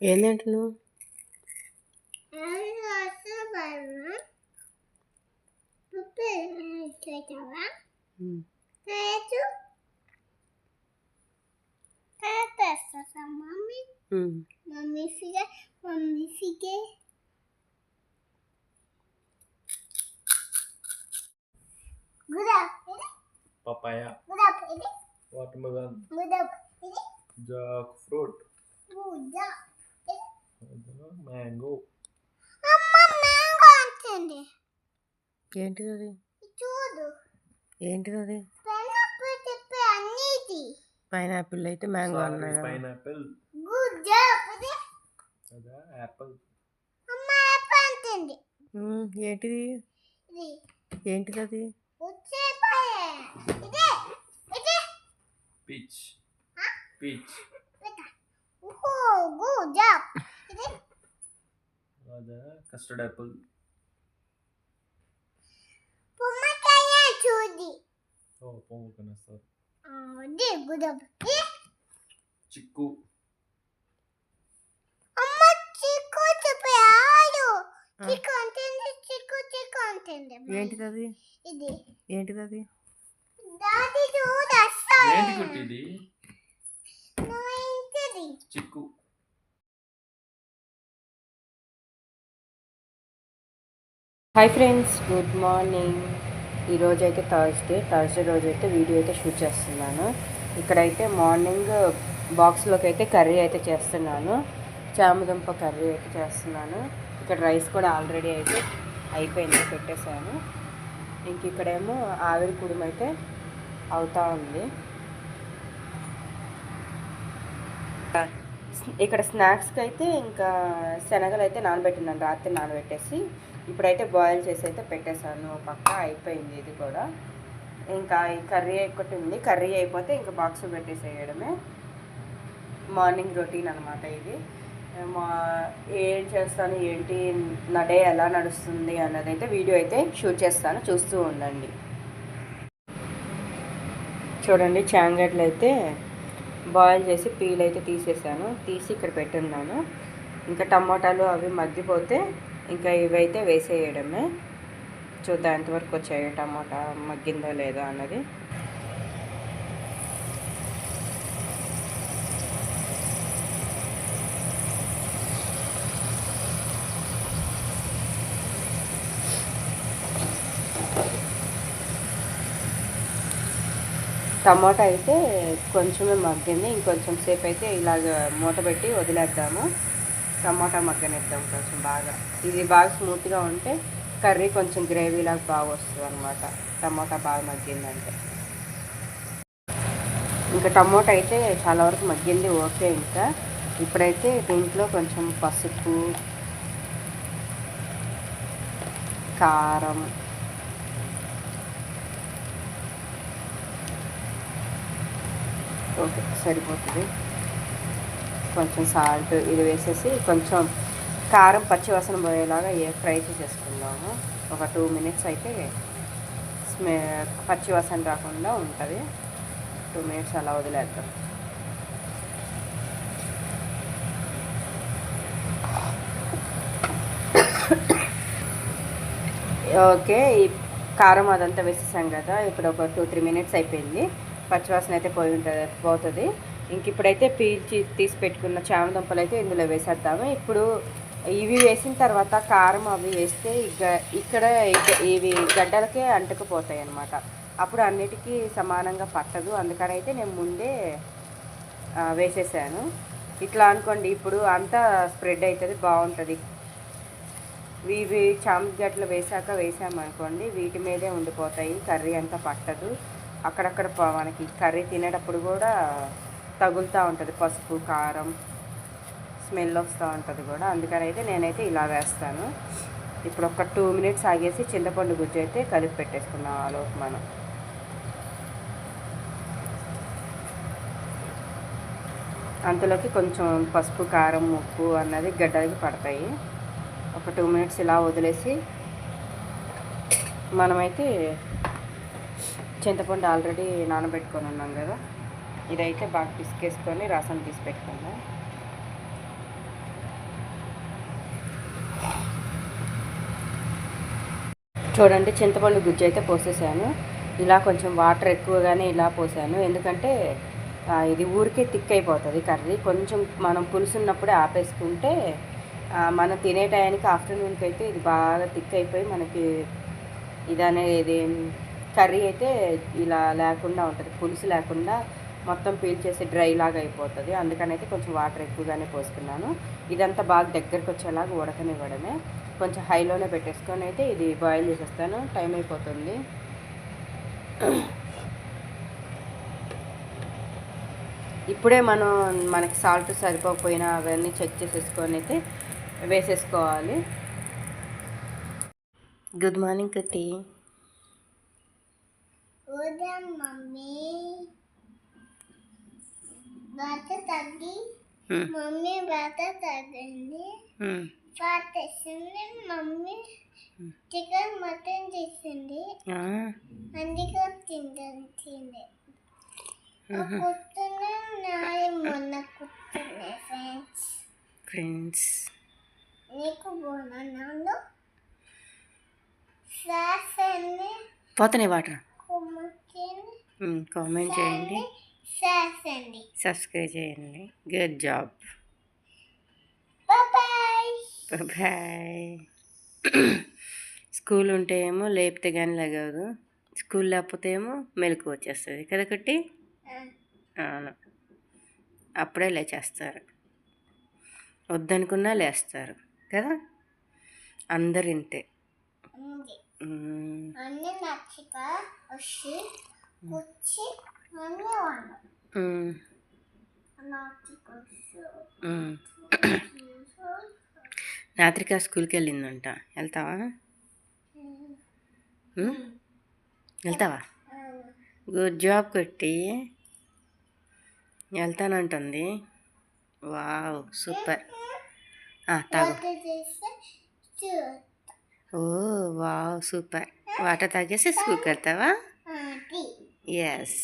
ఏంటంటే నువ్వు papaya, watermelon, jackfruit, mango. ఏంటిది అది ఏంటిది అది పైనాపిల్ అయితే మ్యాంగో అన్నాడు Pineapple. అదా యాపిల్. ఏంటిది ఏంటిది అది Peach. Peach. అదా కస్టర్డ్ యాపిల్. ఓ pomegranate సార్. చిక్కు. ఏంటిది అది ఏంటిది అది ఏంటి కుట్టిది? చిక్కు. Hi friends, good morning. ఈరోజు అయితే థర్స్డే రోజు అయితే వీడియో అయితే షూట్ చేస్తున్నాను. ఇక్కడైతే మార్నింగ్ బాక్స్లోకి అయితే కర్రీ అయితే చేస్తున్నాను. చామదుంప కర్రీ అయితే చేస్తున్నాను. ఇక్కడ రైస్ కూడా ఆల్రెడీ అయితే అయిపోయింది, పెట్టేశాను. ఇంక ఇక్కడేమో ఆవిరి కుడుము అయితే అవుతూ ఉంది. ఇక్కడ స్నాక్స్కి అయితే ఇంకా శనగలు అయితే నానబెట్టినాను, రాత్రి నానబెట్టేసి ఇప్పుడైతే బాయిల్ చేసి అయితే పెట్టేశాను. పక్క అయిపోయింది ఇది కూడా. ఇంకా ఈ కర్రీ ఒకటి ఉంది, కర్రీ అయిపోతే ఇంకా బాక్స్ పెట్టేసేయడమే. మార్నింగ్ రొటీన్ అనమాట ఇది. ఏం చేస్తాను, ఏంటి నా డే ఎలా నడుస్తుంది అన్నది అయితే వీడియో అయితే షూట్ చేస్తాను, చూస్తూ ఉండండి. చూడండి, చాంగడ్లు అయితే బాయిల్ చేసి పీల్ అయితే తీసేసాను, తీసి ఇక్కడ పెట్టున్నాను. ఇంకా టమాటాలు అవి మగ్గిపోతే ఇంకా ఇవైతే వేసేయడమే. చూద్దాం ఎంతవరకు వచ్చాయో, టమాటా మగ్గిందో లేదో అన్నది. టమాటా అయితే కొంచెమే మగ్గింది, ఇంకొంచెం సేపు అయితే ఇలాగ మూత పెట్టి వదిలేద్దాము. టమాటా మగ్గనిద్దాం కొంచెం బాగా. ఇది బాగా స్మూత్గా ఉంటే కర్రీ కొంచెం గ్రేవీలాగా బాగా వస్తుంది అనమాట, టమాటా బాగా మగ్గిందంటే. ఇంకా టమాటా అయితే చాలా వరకు మగ్గింది, ఓకే. ఇంకా ఇప్పుడైతే దీంట్లో కొంచెం పసుపు, కారం, ఓకే సరిపోతుంది, కొంచెం సాల్ట్ ఇది వేసేసి కొంచెం కారం పచ్చివాసన పోయేలాగా ఫ్రై చేసేసుకుందాము. ఒక 2 minutes అయితే పచ్చివాసన రాకుండా ఉంటుంది. 2 minutes అలా వదిలేద్దాం. ఓకే, ఈ కారం అదంతా వేసేసాం కదా. ఇప్పుడు ఒక 2-3 minutes అయిపోయింది, పచ్చివాసన అయితే పోతుంది. ఇంక ఇప్పుడైతే పీల్చి తీసి పెట్టుకున్న చామదుంపలు అయితే ఇందులో వేసేద్దాము. ఇప్పుడు ఇవి వేసిన తర్వాత కారం అవి వేస్తే ఇక్కడ ఇవి గడ్డలకే అంటుకుపోతాయి అన్నమాట. అప్పుడు అన్నిటికీ సమానంగా పట్టదు. అందుకని అయితే నేను ముందే వేసేసాను. ఇట్లా అనుకోండి, ఇప్పుడు అంతా స్ప్రెడ్ అవుతుంది, బాగుంటుంది. ఇవి చామగడ్డలు వేసామనుకోండి, వీటి మీదే ఉండిపోతాయి, కర్రీ అంతా పట్టదు. అక్కడక్కడ మనకి కర్రీ తినేటప్పుడు కూడా తగులుతూ ఉంటుంది, పసుపు కారం స్మెల్ వస్తూ ఉంటుంది కూడా. అందుకని అయితే నేనైతే ఇలా వేస్తాను. ఇప్పుడు ఒక 2 minutes ఆగేసి చింతపండు గుజ్జు అయితే కలిపి పెట్టేసుకున్నాం ఆలోపు మనం. అంతలోకి కొంచెం పసుపు కారం ఉప్పు అన్నది గడ్డలకి పడతాయి. ఒక 2 minutes ఇలా వదిలేసి మనమైతే చింతపండు ఆల్రెడీ నానబెట్టుకొని ఉన్నాం కదా, ఇదైతే బాగా పిసికేసుకొని రసం తీసి పెట్టుకుందాం. చూడండి, చింతపండు గుజ్జు అయితే పోసేసాను. ఇలా కొంచెం వాటర్ ఎక్కువగానే ఇలా పోసాను, ఎందుకంటే ఇది ఊరికే థిక్ అయిపోతుంది కర్రీ. కొంచెం మనం పులుసు ఉన్నప్పుడే ఆపేసుకుంటే మనం తినే టయానికి ఆఫ్టర్నూన్కి అయితే ఇది బాగా థిక్ అయిపోయి మనకి ఇది అనేది కర్రీ అయితే ఇలా లేకుండా ఉంటుంది, పులుసు లేకుండా మొత్తం పీల్చేసి డ్రై లాగా అయిపోతుంది. అందుకని అయితే కొంచెం వాటర్ ఎక్కువగానే పోసుకున్నాను. ఇదంతా బాగా దగ్గరకు వచ్చేలాగా ఉడకనివ్వడమే. కొంచెం హైలోనే పెట్టేసుకొని అయితే ఇది బాయిల్ చేసేస్తాను, టైం అయిపోతుంది. ఇప్పుడే మనకి సాల్ట్ సరిపోకపోయినా అవన్నీ చెక్ చేసేసుకొని అయితే వేసేసుకోవాలి. గుడ్ మార్నింగ్ కుట్టి. మమ్మీ బాత తగ్గి మమ్మీ బాత తగ్గింది, మమ్మీ చికెన్ మటన్ చేసింది, అందుకే తింటుంది. కుట్టునే మొన్న కుట్టునే ఫ్రెండ్స్ నీకు బోనాలు పోతున్నాయి వాటర్. కామెంట్ చేయండి, సబ్స్క్రైబ్ చేయండి. Good job, bye. స్కూల్ ఉంటే ఏమో లేపితే కానీ లేగదు, స్కూల్ లేకపోతే ఏమో మెలకు వచ్చేస్తుంది కదా కట్టి. అవును, అప్పుడే లేచేస్తారు, వద్దనుకున్నా లేస్తారు కదా, అందరు ఇంతే. రాత్రిక స్కూల్కి వెళ్ళిందంట, వెళ్తావా? వెళ్తావా? గుడ్ జాబ్ కొట్టి, వెళ్తానంటుంది. Wow, super. తాగు. ఓ వావ్, సూపర్. వాటర్ తాగేసి స్కూల్కి వెళ్తావా? ఎస్.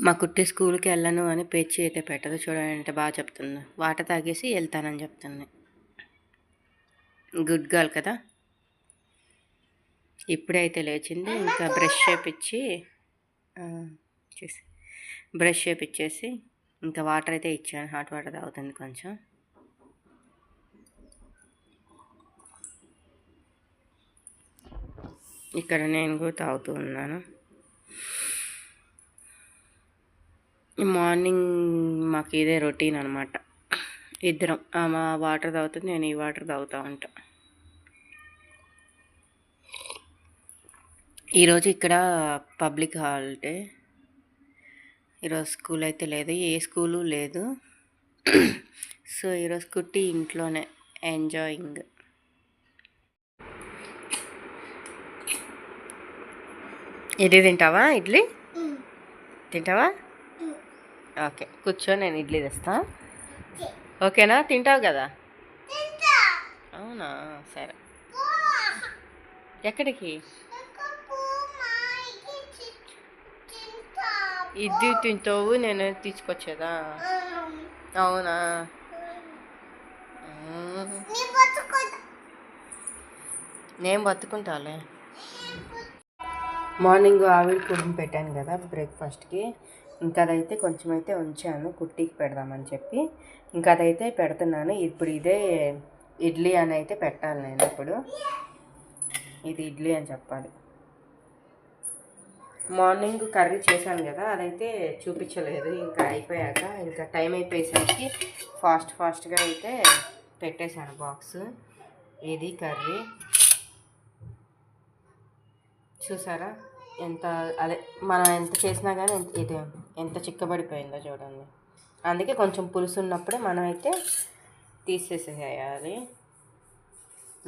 మా కుట్టి స్కూల్కి వెళ్ళను అని పేచి అయితే పెట్టదు. చూడండి అంటే బాగా చెప్తుంది, వాటర్ తాగేసి వెళ్తానని చెప్తుంది. గుడ్ గర్ల్ కదా. ఇప్పుడైతే లేచింది, ఇంకా బ్రష్ చేపించేసి ఇంకా వాటర్ అయితే ఇచ్చాను, హాట్ వాటర్ తాగుతుంది కొంచెం. ఇక్కడ నేను కూడా తాగుతూ ఉన్నాను. మార్నింగ్ మాకు ఇదే రొటీన్ అనమాట. ఇద్దరం ఆమె వాటర్ తాగుతుంది, నేను ఈ వాటర్ తాగుతూ ఉంటా. ఈరోజు ఇక్కడ పబ్లిక్ హాలిడే, ఈరోజు స్కూల్ అయితే లేదు, ఏ స్కూలు లేదు. సో ఈరోజు కుట్టి ఇంట్లోనే ఎంజాయింగ్. ఇది తింటావా? ఇడ్లీ తింటావా? ఓకే, కూర్చో, నేను ఇడ్లీ తెస్తా. ఓకేనా? తింటావు కదా? అవునా, సరే. ఎక్కడికి? ఇడ్లీ తింటావు, నేను తీసుకొచ్చేదా? అవునా, నేను బతుకుంటాలే. మార్నింగ్ ఆవిరి కుడిని పెట్టాను కదా బ్రేక్ఫాస్ట్కి, ఇంకా అదైతే కొంచెం అయితే ఉంచాను కుట్టికి పెడదామని చెప్పి, ఇంకా అదైతే పెడుతున్నాను. ఇప్పుడు ఇదే ఇడ్లీ అని అయితే పెట్టాలి నేను. ఇప్పుడు ఇది ఇడ్లీ అని చెప్పాలి. మార్నింగ్ కర్రీ చేశాను కదా, అదైతే చూపించలేదు. ఇంకా అయిపోయాక, ఇంకా టైం అయిపోయేసరికి ఫాస్ట్గా అయితే పెట్టేశాను బాక్స్. ఇది కర్రీ చూసారా, ఎంత అదే మనం ఎంత చేసినా కానీ ఇది ఎంత చిక్కబడిపోయిందో చూడండి. అందుకే కొంచెం పులుసు ఉన్నప్పుడే మనం అయితే తీసేసేయాలి.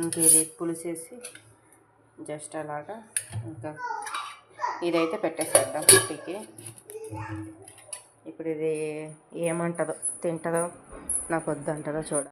ఇంక ఇది పులుసేసి జస్ట్ అలాగా ఇంకా ఇదైతే పెట్టేసేద్దాం కుట్టికి. ఇప్పుడు ఇది ఏమంటుందో, తింటుందో నాకు వద్దంటుందో చూడాలి.